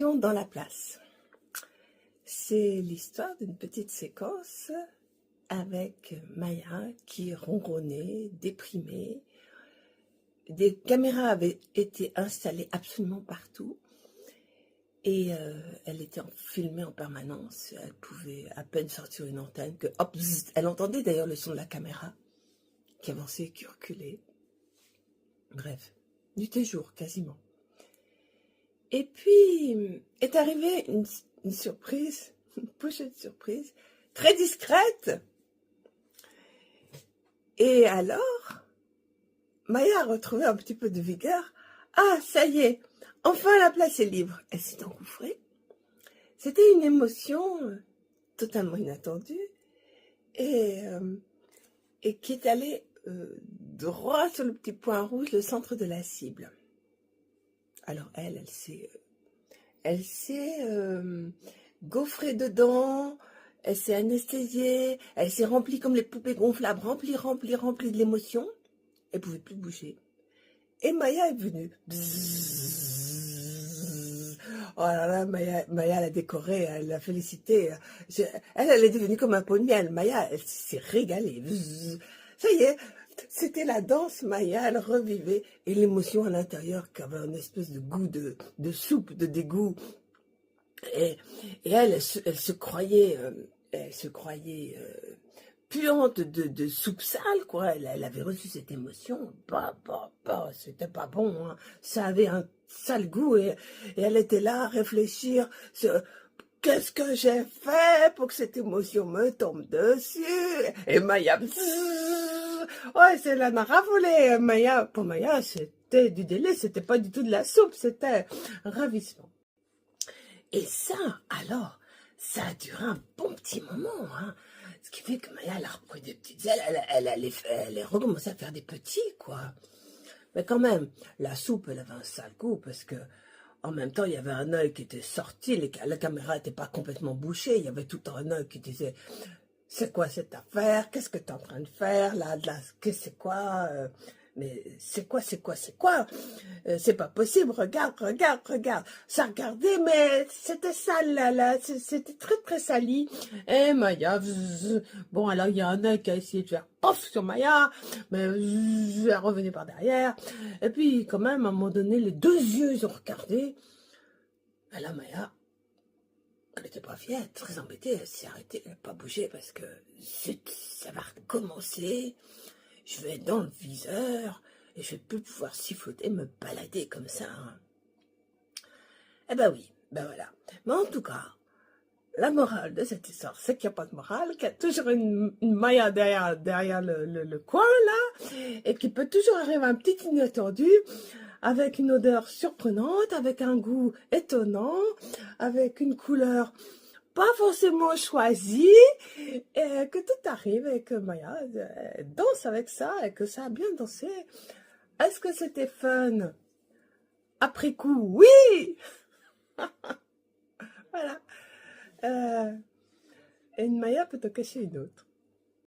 Dans la place. C'est l'histoire d'une petite séquence avec Maya qui ronronnait, déprimée. Des caméras avaient été installées absolument partout et elle était filmée en permanence. Elle pouvait à peine sortir une antenne que hop, zzz, elle entendait d'ailleurs le son de la caméra qui avançait, qui reculait. Bref, nuit et jour quasiment. Et puis est arrivée une surprise, une pochette surprise, très discrète. Et alors, Maya a retrouvé un petit peu de vigueur. Ah, ça y est, enfin la place est libre. Elle s'est engouffrée. C'était une émotion totalement inattendue et qui est allée droit sur le petit point rouge, le centre de la cible. Alors elle s'est gaufrée dedans, elle s'est anesthésiée, elle s'est remplie comme les poupées gonflables, remplie de l'émotion. Elle ne pouvait plus bouger. Et Maya est venue. Bzzz. Oh là là, Maya l'a décorée, elle l'a félicitée. Elle est devenue comme un pot de miel. Maya, elle s'est régalée. Bzzz. Ça y est, c'était la danse. Maya, elle revivait. Et l'émotion à l'intérieur qui avait une espèce de goût de soupe, de dégoût. Et elle se croyait... puante de soupe sale, quoi. Elle avait reçu cette émotion. C'était pas bon, hein. Ça avait un sale goût et elle était là à réfléchir sur qu'est-ce que j'ai fait pour que cette émotion me tombe dessus. Et Maya, ouais, c'est la maravolée. Maya, pour Maya, c'était du délai, c'était pas du tout de la soupe, c'était un ravissement. Et ça, alors, ça a duré un bon petit moment, hein. Ce qui fait que Maya, elle a repris des petites ailes, elle a recommencé à faire des petits, quoi. Mais quand même, la soupe, elle avait un sale goût, parce que en même temps, il y avait un œil qui était sorti, la caméra n'était pas complètement bouchée, il y avait tout un œil qui disait « C'est quoi cette affaire? Qu'est-ce que tu es en train de faire? Là, c'est quoi mais c'est quoi? C'est pas possible, regarde. Ça regardait, mais c'était sale, là, c'était très sali. Et Maya, bon, alors il y a un œil qui a essayé de faire pof sur Maya, mais elle revenait par derrière. Et puis, quand même, à un moment donné, les deux yeux, ils ont regardé. Et là, Maya, elle n'était pas fière, très embêtée, elle s'est arrêtée, elle n'a pas bougé parce que ça va recommencer. Je vais être dans le viseur et je vais plus pouvoir siffloter, me balader comme ça. Hein. Eh ben oui, ben voilà. Mais en tout cas, la morale de cette histoire, c'est qu'il n'y a pas de morale, qu'il y a toujours une Maya derrière le coin, là, et qu'il peut toujours arriver un petit inattendu, avec une odeur surprenante, avec un goût étonnant, avec une couleur pas forcément choisie, et que tout arrive et que Maya danse avec ça et que ça a bien dansé. Est-ce que c'était fun? Après coup, oui. Voilà. Et une Maya peut te cacher une autre.